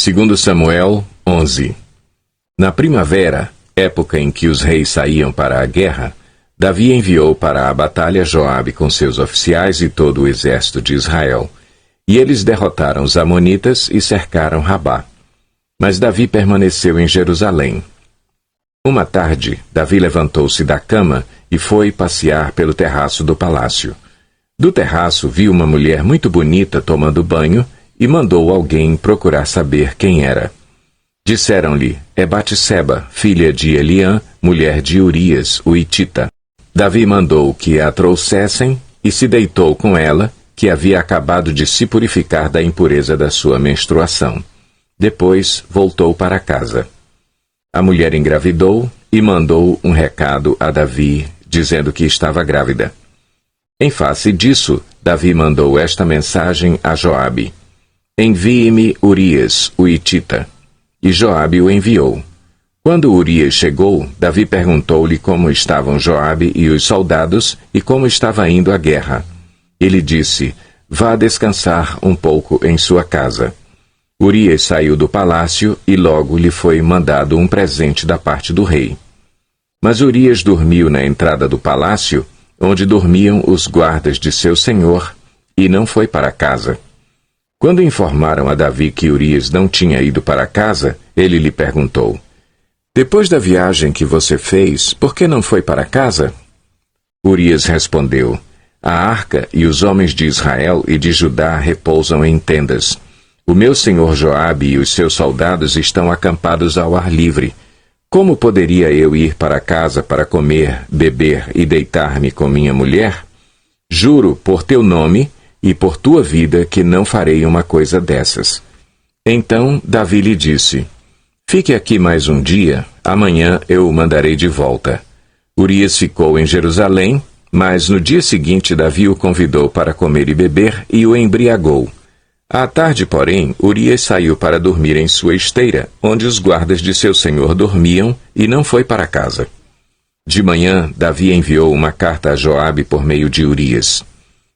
Segundo Samuel 11. Na primavera, época em que os reis saíam para a guerra, Davi enviou para a batalha Joabe com seus oficiais e todo o exército de Israel, e eles derrotaram os amonitas e cercaram Rabá. Mas Davi permaneceu em Jerusalém. Uma tarde, Davi levantou-se da cama e foi passear pelo terraço do palácio. Do terraço viu uma mulher muito bonita tomando banho e mandou alguém procurar saber quem era. Disseram-lhe, é Batseba, filha de Eliã, mulher de Urias, o hitita. Davi mandou que a trouxessem e se deitou com ela, que havia acabado de se purificar da impureza da sua menstruação. Depois voltou para casa. A mulher engravidou e mandou um recado a Davi, dizendo que estava grávida. Em face disso, Davi mandou esta mensagem a Joabe: envie-me Urias, o hitita. E Joabe o enviou. Quando Urias chegou, Davi perguntou-lhe como estavam Joabe e os soldados e como estava indo a guerra. Ele disse, vá descansar um pouco em sua casa. Urias saiu do palácio e logo lhe foi mandado um presente da parte do rei. Mas Urias dormiu na entrada do palácio, onde dormiam os guardas de seu senhor, e não foi para casa. Quando informaram a Davi que Urias não tinha ido para casa, ele lhe perguntou, depois da viagem que você fez, por que não foi para casa? Urias respondeu, a arca e os homens de Israel e de Judá repousam em tendas. O meu senhor Joabe e os seus soldados estão acampados ao ar livre. Como poderia eu ir para casa para comer, beber e deitar-me com minha mulher? Juro por teu nome e por tua vida que não farei uma coisa dessas. Então Davi lhe disse, fique aqui mais um dia, amanhã eu o mandarei de volta. Urias ficou em Jerusalém, mas no dia seguinte Davi o convidou para comer e beber e o embriagou. À tarde, porém, Urias saiu para dormir em sua esteira, onde os guardas de seu senhor dormiam, e não foi para casa. De manhã, Davi enviou uma carta a Joabe por meio de Urias.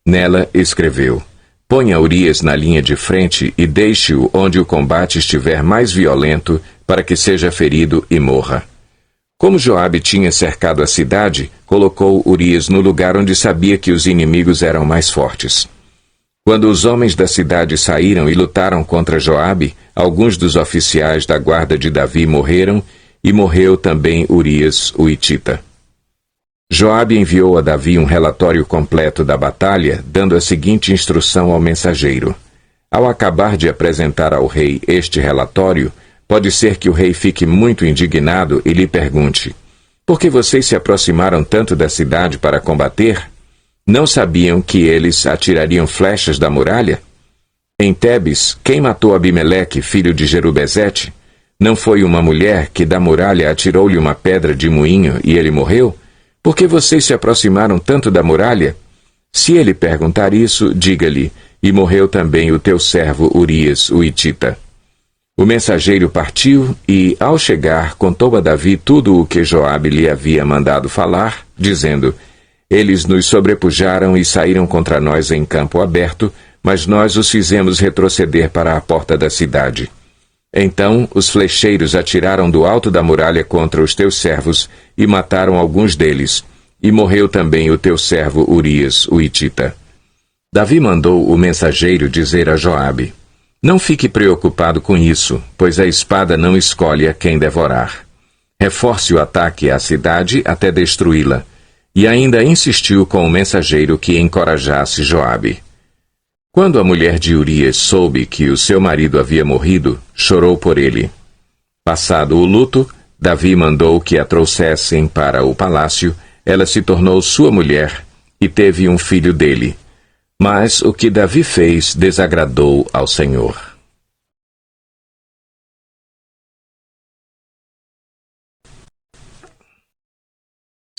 Nela escreveu, ponha Urias na linha de frente e deixe-o onde o combate estiver mais violento, para que seja ferido e morra. Como Joabe tinha cercado a cidade, colocou Urias no lugar onde sabia que os inimigos eram mais fortes. Quando os homens da cidade saíram e lutaram contra Joabe, alguns dos oficiais da guarda de Davi morreram, e morreu também Urias, o hitita. Joabe enviou a Davi um relatório completo da batalha, dando a seguinte instrução ao mensageiro. Ao acabar de apresentar ao rei este relatório, pode ser que o rei fique muito indignado e lhe pergunte, por que vocês se aproximaram tanto da cidade para combater? Não sabiam que eles atirariam flechas da muralha? Em Tebes, quem matou Abimeleque, filho de Jerubezete? Não foi uma mulher que da muralha atirou-lhe uma pedra de moinho e ele morreu? Por que vocês se aproximaram tanto da muralha? Se ele perguntar isso, diga-lhe, e morreu também o teu servo Urias, o hitita. O mensageiro partiu e, ao chegar, contou a Davi tudo o que Joabe lhe havia mandado falar, dizendo, eles nos sobrepujaram e saíram contra nós em campo aberto, mas nós os fizemos retroceder para a porta da cidade. Então os flecheiros atiraram do alto da muralha contra os teus servos e mataram alguns deles, e morreu também o teu servo Urias, o hitita. Davi mandou o mensageiro dizer a Joabe, não fique preocupado com isso, pois a espada não escolhe a quem devorar. Reforce o ataque à cidade até destruí-la. E ainda insistiu com o mensageiro que encorajasse Joabe. Quando a mulher de Urias soube que o seu marido havia morrido, chorou por ele. Passado o luto, Davi mandou que a trouxessem para o palácio, ela se tornou sua mulher e teve um filho dele. Mas o que Davi fez desagradou ao Senhor.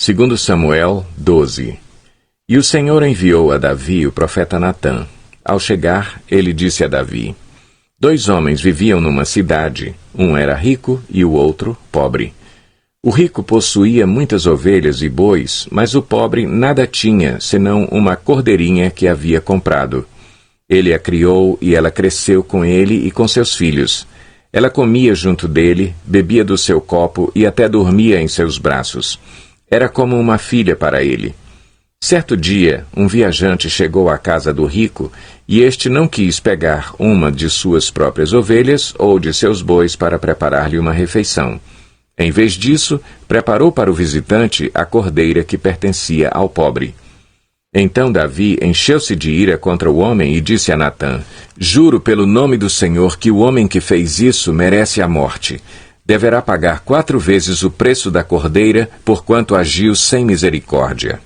Segundo Samuel 12. E o Senhor enviou a Davi o profeta Natã. Ao chegar, ele disse a Davi, 2 homens viviam numa cidade, um era rico e o outro pobre. O rico possuía muitas ovelhas e bois, mas o pobre nada tinha, senão uma cordeirinha que havia comprado. Ele a criou e ela cresceu com ele e com seus filhos. Ela comia junto dele, bebia do seu copo e até dormia em seus braços. Era como uma filha para ele. Certo dia, um viajante chegou à casa do rico e este não quis pegar uma de suas próprias ovelhas ou de seus bois para preparar-lhe uma refeição. Em vez disso, preparou para o visitante a cordeira que pertencia ao pobre. Então Davi encheu-se de ira contra o homem e disse a Natã: Juro pelo nome do Senhor que o homem que fez isso merece a morte. Deverá pagar 4 vezes o preço da cordeira, porquanto agiu sem misericórdia.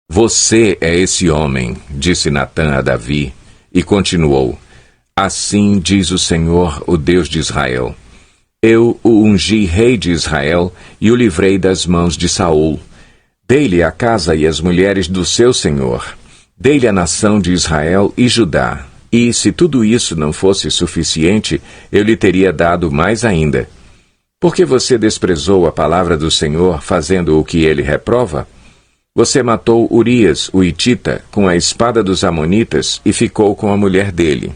Você é esse homem, disse Natã a Davi, e continuou: Assim diz o Senhor, o Deus de Israel: Eu o ungi rei de Israel e o livrei das mãos de Saul. Dei-lhe a casa e as mulheres do seu senhor. Dei-lhe a nação de Israel e Judá. E, se tudo isso não fosse suficiente, eu lhe teria dado mais ainda. Porque você desprezou a palavra do Senhor, fazendo o que ele reprova? Você matou Urias, o hitita, com a espada dos amonitas e ficou com a mulher dele.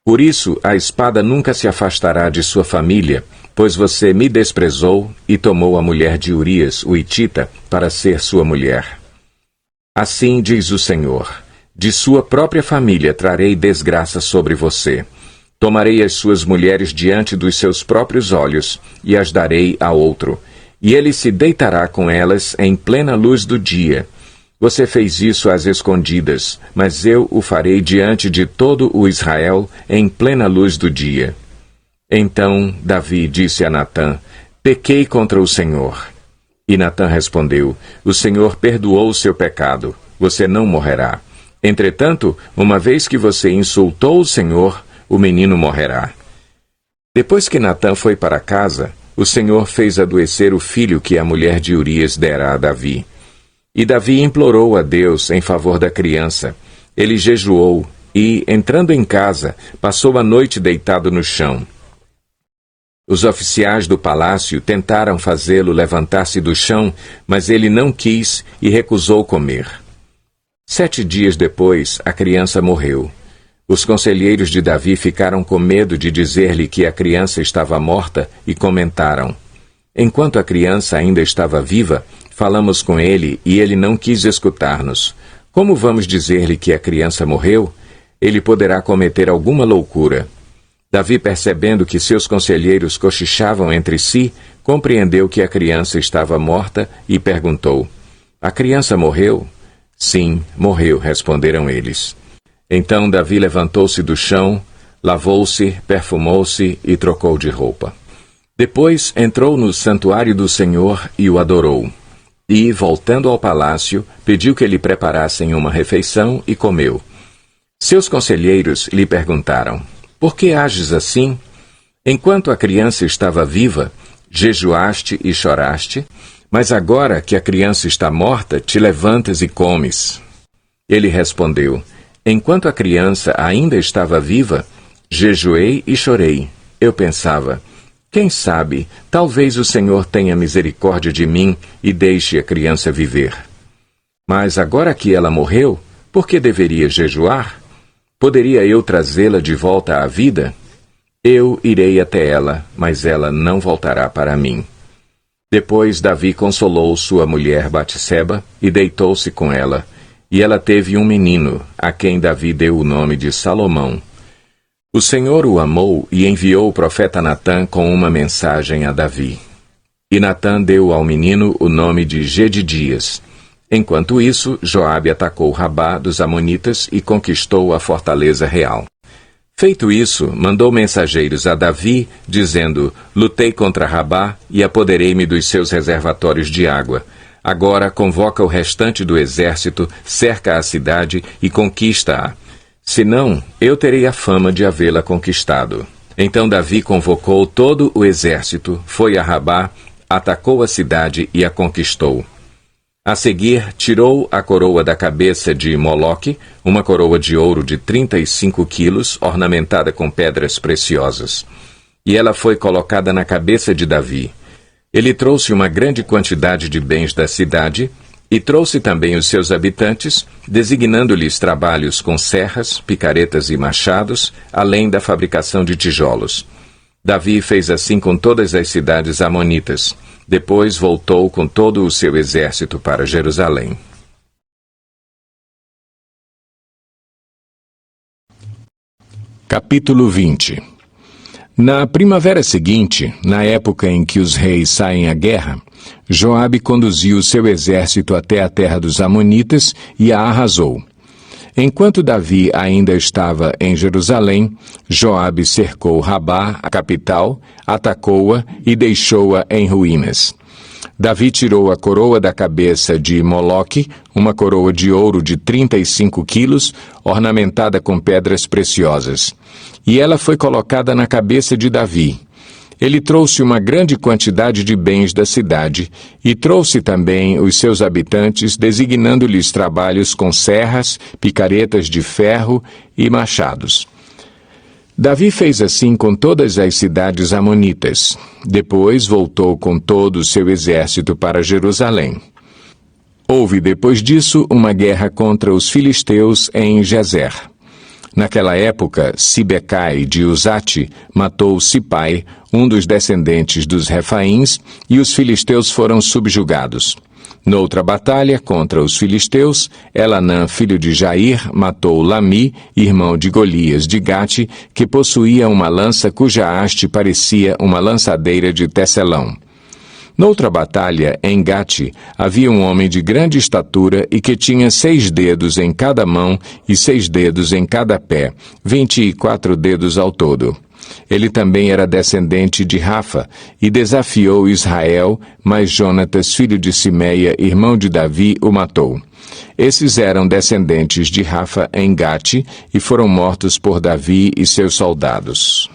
Por isso, a espada nunca se afastará de sua família, pois você me desprezou e tomou a mulher de Urias, o hitita, para ser sua mulher. Assim diz o Senhor: de sua própria família trarei desgraça sobre você. Tomarei as suas mulheres diante dos seus próprios olhos e as darei a outro, e ele se deitará com elas em plena luz do dia. Você fez isso às escondidas, mas eu o farei diante de todo o Israel em plena luz do dia. Então Davi disse a Natã: Pequei contra o Senhor. E Natã respondeu: O Senhor perdoou o seu pecado. Você não morrerá. Entretanto, uma vez que você insultou o Senhor, o menino morrerá. Depois que Natã foi para casa, o Senhor fez adoecer o filho que a mulher de Urias dera a Davi. E Davi implorou a Deus em favor da criança. Ele jejuou e, entrando em casa, passou a noite deitado no chão. Os oficiais do palácio tentaram fazê-lo levantar-se do chão, mas ele não quis e recusou comer. 7 dias depois, a criança morreu. Os conselheiros de Davi ficaram com medo de dizer-lhe que a criança estava morta e comentaram: Enquanto a criança ainda estava viva, falamos com ele e ele não quis escutar-nos. Como vamos dizer-lhe que a criança morreu? Ele poderá cometer alguma loucura. Davi, percebendo que seus conselheiros cochichavam entre si, compreendeu que a criança estava morta e perguntou: A criança morreu? Sim, morreu, responderam eles. Então Davi levantou-se do chão, lavou-se, perfumou-se e trocou de roupa. Depois entrou no santuário do Senhor e o adorou. E, voltando ao palácio, pediu que lhe preparassem uma refeição e comeu. Seus conselheiros lhe perguntaram: Por que ages assim? Enquanto a criança estava viva, jejuaste e choraste, mas agora que a criança está morta, te levantas e comes. Ele respondeu: Enquanto a criança ainda estava viva, jejuei e chorei. Eu pensava: Quem sabe, talvez o Senhor tenha misericórdia de mim e deixe a criança viver. Mas agora que ela morreu, por que deveria jejuar? Poderia eu trazê-la de volta à vida? Eu irei até ela, mas ela não voltará para mim. Depois Davi consolou sua mulher Batseba e deitou-se com ela, e ela teve um menino, a quem Davi deu o nome de Salomão. O Senhor o amou e enviou o profeta Natã com uma mensagem a Davi. E Natã deu ao menino o nome de Gedidias. Enquanto isso, Joabe atacou Rabá dos Amonitas e conquistou a fortaleza real. Feito isso, mandou mensageiros a Davi, dizendo: Lutei contra Rabá e apoderei-me dos seus reservatórios de água. Agora convoca o restante do exército, cerca a cidade e conquista-a. Senão, eu terei a fama de havê-la conquistado. Então Davi convocou todo o exército, foi a Rabá, atacou a cidade e a conquistou. A seguir, tirou a coroa da cabeça de Moloque, uma coroa de ouro de 35 quilos, ornamentada com pedras preciosas. E ela foi colocada na cabeça de Davi. Ele trouxe uma grande quantidade de bens da cidade e trouxe também os seus habitantes, designando-lhes trabalhos com serras, picaretas e machados, além da fabricação de tijolos. Davi fez assim com todas as cidades amonitas. Depois voltou com todo o seu exército para Jerusalém. Capítulo 20. Na primavera seguinte, na época em que os reis saem à guerra, Joabe conduziu seu exército até a terra dos amonitas e a arrasou. Enquanto Davi ainda estava em Jerusalém, Joabe cercou Rabá, a capital, atacou-a e deixou-a em ruínas. Davi tirou a coroa da cabeça de Moloque, uma coroa de ouro de 35 quilos, ornamentada com pedras preciosas. E ela foi colocada na cabeça de Davi. Ele trouxe uma grande quantidade de bens da cidade e trouxe também os seus habitantes, designando-lhes trabalhos com serras, picaretas de ferro e machados. Davi fez assim com todas as cidades amonitas. Depois voltou com todo o seu exército para Jerusalém. Houve depois disso uma guerra contra os filisteus em Gezer. Naquela época, Sibecai de Uzate matou Sipai, um dos descendentes dos Refaíns, e os filisteus foram subjugados. Noutra batalha contra os filisteus, Elanã, filho de Jair, matou Lami, irmão de Golias de Gate, que possuía uma lança cuja haste parecia uma lançadeira de tecelão. Noutra batalha, em Gate, havia um homem de grande estatura e que tinha 6 dedos em cada mão e 6 dedos em cada pé, 24 dedos ao todo. Ele também era descendente de Rafa e desafiou Israel, mas Jonatas, filho de Simeia, irmão de Davi, o matou. Esses eram descendentes de Rafa em Gate e foram mortos por Davi e seus soldados.